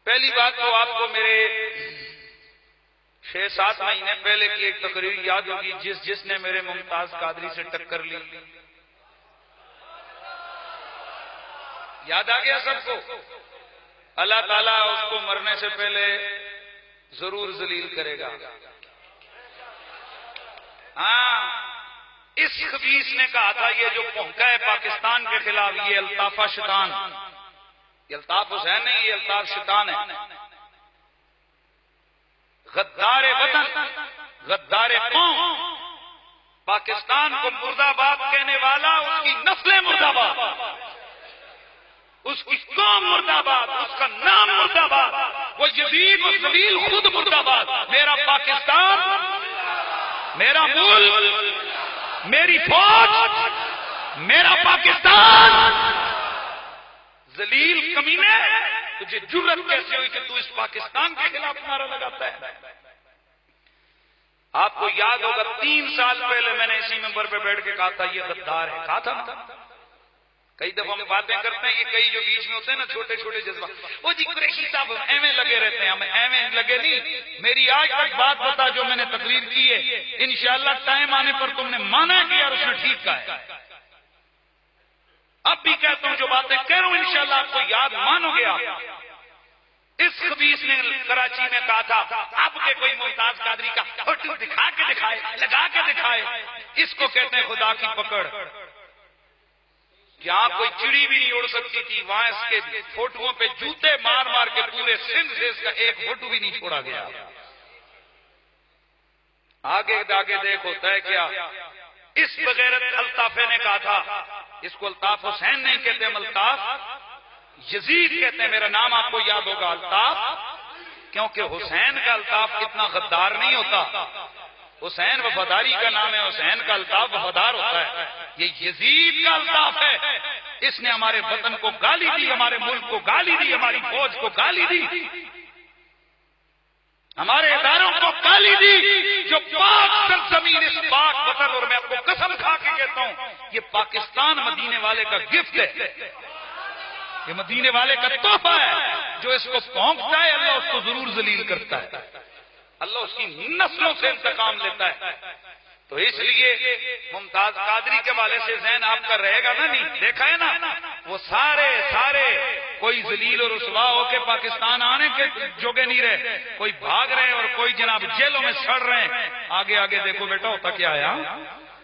پہلی بات تو آپ کو میرے 6-7 مہینے پہلے کی ایک تقریر یاد ہوگی، جس نے میرے ممتاز قادری سے ٹکر لی، یاد آ گیا سب کو؟ اللہ تعالیٰ اس کو مرنے سے پہلے ضرور ذلیل کرے گا۔ ہاں، اس خبیث نے کہا تھا یہ جو پھونکا ہے پاکستان کے خلاف، یہ الطاف شیطان، یہ الطاف حسین نہیں، یہ الطاف شیطان ہے، غدار وطن، غدار قوم، پاکستان کو مرد آباد کہنے والا، اس کی نسلیں مرد آباد، اس کی قوم مرد آباد، اس کا نام مرد آباد، وہ یزید و ذلیل خود مرد آباد۔ میرا پاکستان، میرا ملک، میری فوج، میرا پاکستان، ذلیل کمینے، تجھے جرت کیسے ہوئی کہ تو اس پاکستان کے خلاف نعرہ لگاتا ہے؟ آپ کو یاد ہوگا 3 سال پہلے میں نے اسی ممبر پہ بیٹھ کے کہا تھا یہ غدار ہے، کہا تھا نا۔ کئی دفعہ ہم باتیں کرتے ہیں، یہ کئی جو بیچ میں ہوتے ہیں نا چھوٹے چھوٹے جذبات، وہ جی قریشی صاحب ایویں لگے رہتے ہیں، ہم ایویں لگے نہیں۔ میری آج تک بات بتا جو میں نے تقریر کی ہے، انشاءاللہ ٹائم آنے پر تم نے مانا کیا اور اس نے ٹھیک کہا ہے۔ اب بھی کہتا ہوں جو باتیں کہہ رہا ہوں انشاءاللہ آپ کو یاد مانو گے آپ۔ اس خبیث نے کراچی میں کہا تھا اب کے کوئی ممتاز قادری کا فوٹو دکھا کے دکھائے، لگا کے دکھائے، اس کو کہتے ہیں خدا کی پکڑ۔ جہاں کوئی چڑی بھی نہیں اڑ سکتی تھی وہاں اس کے فوٹوؤں پہ جوتے مار مار کے پورے سندھ سے اس کا ایک فوٹو بھی نہیں چھوڑا گیا۔ آگے آگے دیکھ ہوتا ہے کیا؟ اس بغیرت الطافے نے کہا تھا، اس کو الطاف حسین نہیں کہتے، ہم الطاف یزید کہتے ہیں۔ میرا نام آپ کو یاد ہوگا الطاف، کیونکہ حسین کا الطاف اتنا غدار نہیں ہوتا، حسین وفاداری کا نام ہے، حسین کا الطاف وفادار ہوتا ہے، یہ یزید کا الطاف ہے۔ اس نے ہمارے وطن کو گالی دی، ہمارے ملک کو گالی دی، ہماری فوج کو گالی دی، ہمارے اداروں کو گالی دی، جو پاک سرزمین، اس پاک وطن، اور میں آپ کو قسم کھا کے کہتا ہوں یہ پاکستان مدینے والے کا گفٹ ہے، یہ مدینے والے کا تحفہ ہے۔ جو اس کو پھونکتا ہے اللہ اس کو ضرور ذلیل کرتا ہے، اللہ اس کی نسلوں سے انتقام لیتا ہے۔ تو اس لیے ممتاز قادری کے والے سے ذہن آپ کا رہے گا نا، نہیں دیکھا ہے نا، وہ سارے کوئی ذلیل اور رسوا ہو کے پاکستان آنے کے جوگے نہیں رہے، کوئی بھاگ رہے ہیں اور کوئی جناب جیلوں میں سڑ رہے ہیں۔ آگے آگے دیکھو بیٹا ہوتا کیا ہے،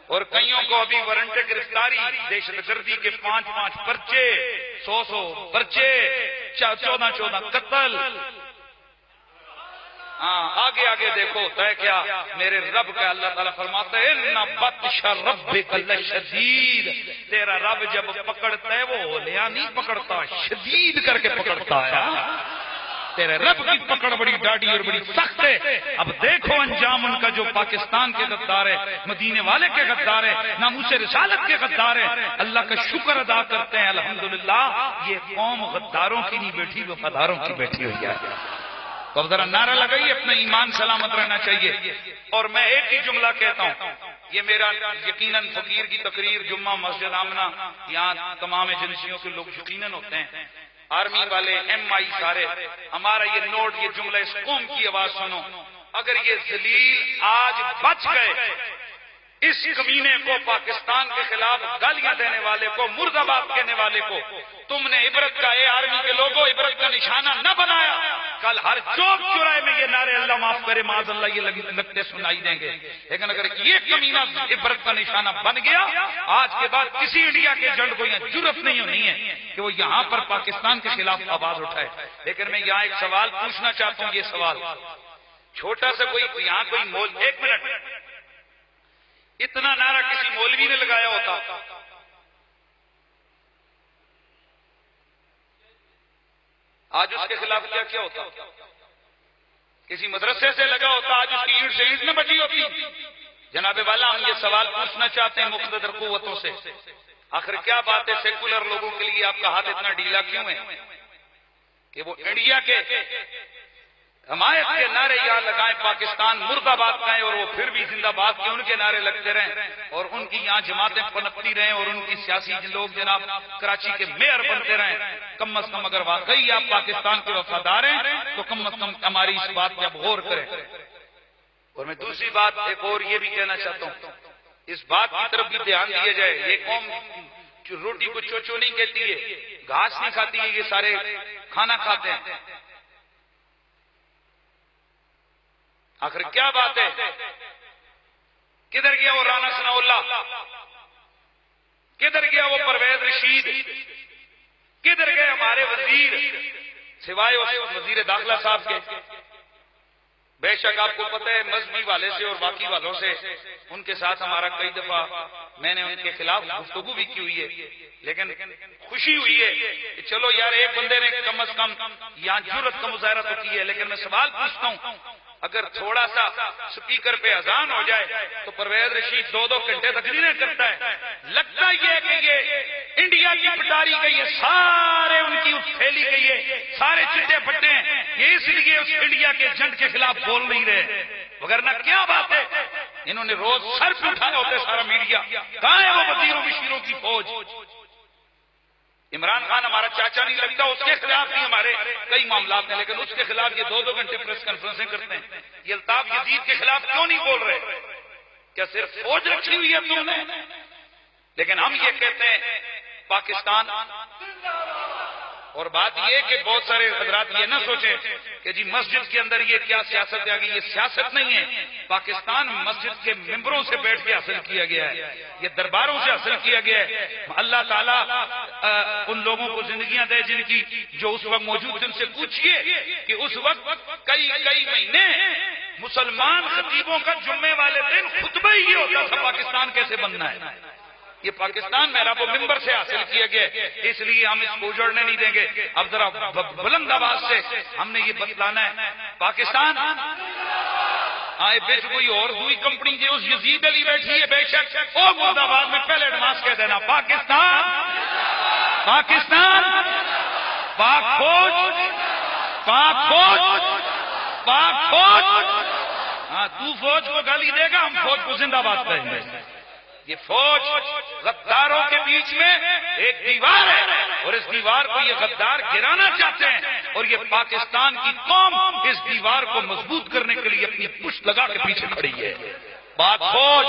اور کئیوں کو ابھی وارنٹ گرفتاری، دہشت گردی کے 5 پرچے، 100 پرچے، 14 قتل۔ ہاں آگے آگے دیکھو ہوتا ہے کیا؟ میرے رب کا اللہ تعالیٰ فرماتا ہے اِنَّ بَطْشَ رَبِّكَ لَشَدِيدٌ، تیرا رب جب پکڑتا ہے وہ ہولیا نہیں پکڑتا، شدید کر کے پکڑتا ہے۔ تیرے رب کی پکڑ بڑی ڈاڑی اور بڑی سخت ہے۔ اب دیکھو انجام ان کا، جو پاکستان کے غدار ہے، مدینے والے کے غدار ہے، ناموس رسالت کے غدار ہے۔ اللہ کا شکر ادا کرتے ہیں الحمدللہ یہ قوم غداروں کی نہیں بیٹھی، وفاداروں کی بیٹھی ہوئی ہے۔ تو اب ذرا نعرہ لگائیے، اپنا ایمان سلامت رہنا چاہیے۔ اور میں ایک ہی جملہ کہتا ہوں، یہ میرا یقیناً فقیر کی تقریر جمعہ مسجد آمنہ، یہاں تمام ایجنسیوں کے لوگ یقیناً ہوتے ہیں، آرمی والے، ایم آئی سارے، ہمارا یہ نوٹ، یہ جملہ اس قوم کی آواز سنو۔ اگر یہ ذلیل آج بچ گئے، اس کمینے کو، پاکستان کے خلاف گالیاں دینے والے کو، مرد آباد کہنے والے کو تم نے عبرت کا، اے آرمی کے لوگوں، عبرت کا نشانہ نہ بنایا، کل ہر چوک چوراہے میں یہ نعرے اللہ معاف کرے معاذ اللہ یہ لگتے سنائی دیں گے۔ لیکن اگر یہ کمینہ عبرت کا نشانہ بن گیا، آج کے بعد کسی انڈیا کے جنڈ کو یہاں جرت نہیں ہونی ہے کہ وہ یہاں پر پاکستان کے خلاف آواز اٹھائے۔ لیکن میں یہاں ایک سوال پوچھنا چاہتا ہوں، یہ سوال چھوٹا سا، کوئی یہاں کوئی ایک منٹ، اتنا نعرہ کسی مولوی نے لگایا ہوتا آج اس کے خلاف کیا کیا ہوتا؟ کسی مدرسے سے لگا ہوتا آج اس کی اینٹ سے اینٹ نہ بچی ہوتی۔ جناب والا ہم یہ سوال پوچھنا چاہتے ہیں مقتدر قوتوں سے، آخر کیا بات ہے سیکولر لوگوں کے لیے آپ کا ہاتھ اتنا ڈھیلا کیوں ہے کہ وہ انڈیا کے حمایت کے نعرے یا لگائیں، پاکستان مرد آباد کہیں اور وہ پھر بھی زندہ باد کے ان کے نعرے لگتے رہیں اور ان کی یہاں جماعتیں پنپتی رہیں اور ان کی سیاسی لوگ جناب کراچی کے میئر بنتے رہیں، کم از کم اگر واقعی آپ پاکستان کے وفادار ہیں تو کم از کم ہماری اس بات پہ اب غور کریں۔ اور میں دوسری بات ایک اور یہ بھی کہنا چاہتا ہوں، اس بات کی طرف بھی دھیان دیا جائے، یہ قوم روٹی کو چوچو نہیں کہتی ہے، گھاس نہیں کھاتی ہے، یہ سارے کھانا کھاتے ہیں۔ آخر کیا بات ہے؟ کدھر گیا وہ رانا ثناء اللہ؟ کدھر گیا وہ پرویز رشید؟ کدھر گئے ہمارے وزیر سوائے اس وزیر داخلہ صاحب کے؟ بے شک آپ کو پتہ ہے مذہبی والے سے اور باقی والوں سے ان کے ساتھ ہمارا کئی دفعہ میں نے ان کے خلاف گفتگو بھی کی ہوئی ہے، لیکن خوشی ہوئی ہے کہ چلو یار ایک بندے نے کم از کم یہاں جرأت کا مظاہرہ تو کی ہے۔ لیکن میں سوال پوچھتا ہوں، اگر تھوڑا سا سپیکر پہ اذان ہو جائے تو پرویز رشید 2-2 گھنٹے تقریریں کرتا ہے، لگتا یہ ہے کہ یہ انڈیا کی پٹاری گئی ہے، سارے ان کی پھیلی گئی ہے، سارے چٹے پٹے ہیں، یہ اس لیے اس انڈیا کے ایجنٹ کے خلاف بول نہیں رہے، وگرنہ کیا بات ہے؟ انہوں نے روز سر پہ اٹھایا ہوتا ہے سارا میڈیا، کہاں ہے وہ وزیروں مشیروں کی فوج؟ عمران خان ہمارا چاچا نہیں لگتا، اس کے خلاف بھی ہمارے کئی معاملات ہیں، لیکن اس کے خلاف یہ 2-2 گھنٹے پریس کانفرنسیں کرتے ہیں۔ یہ الطاف یزید کے خلاف کیوں نہیں بول رہے؟ کیا صرف فوج رکھی ہوئی ہے تم نے؟ لیکن ہم یہ کہتے ہیں پاکستان، اور بات یہ کہ بہت سارے حضرات یہ نہ سوچیں کہ جی مسجد کے اندر یہ کیا سیاست آ گئی، یہ سیاست نہیں ہے۔ پاکستان مسجد کے ممبروں سے بیٹھ کے حاصل کیا گیا ہے، یہ درباروں سے حاصل کیا گیا ہے۔ اللہ تعالیٰ ان لوگوں کو زندگیاں دے جن کی جو اس وقت موجود تھے، ان سے پوچھئے کہ اس وقت کئی مہینے مسلمان خطیبوں کا جمعے والے دن خطبہ ہی یہ ہوتا تھا پاکستان کیسے بننا ہے۔ یہ پاکستان محراب و منبر سے حاصل کیا گیا، اس لیے ہم اس کو اجڑنے نہیں دیں گے۔ اب ذرا بلند آواز سے ہم نے یہ بتلانا ہے پاکستان آئے بیچ کوئی اور دوئی کمپنی جو اس یزید علی بیٹھی ہے، بے شک او مرد آباد میں پہلے ایڈوانس کہہ دینا پاکستان، پاکستان، پاک فوج، پاک فوج، پاک فوج۔ ہاں تو فوج کو گالی دے گا، ہم فوج کو زندہ باد کہیں گے۔ یہ فوج غداروں کے بیچ میں ایک دیوار ہے اور اس دیوار کو یہ غدار گرانا چاہتے ہیں، اور یہ پاکستان کی قوم اس دیوار کو مضبوط کرنے کے لیے اپنی پشت لگا کے پیچھے کھڑی ہے۔ پاک فوج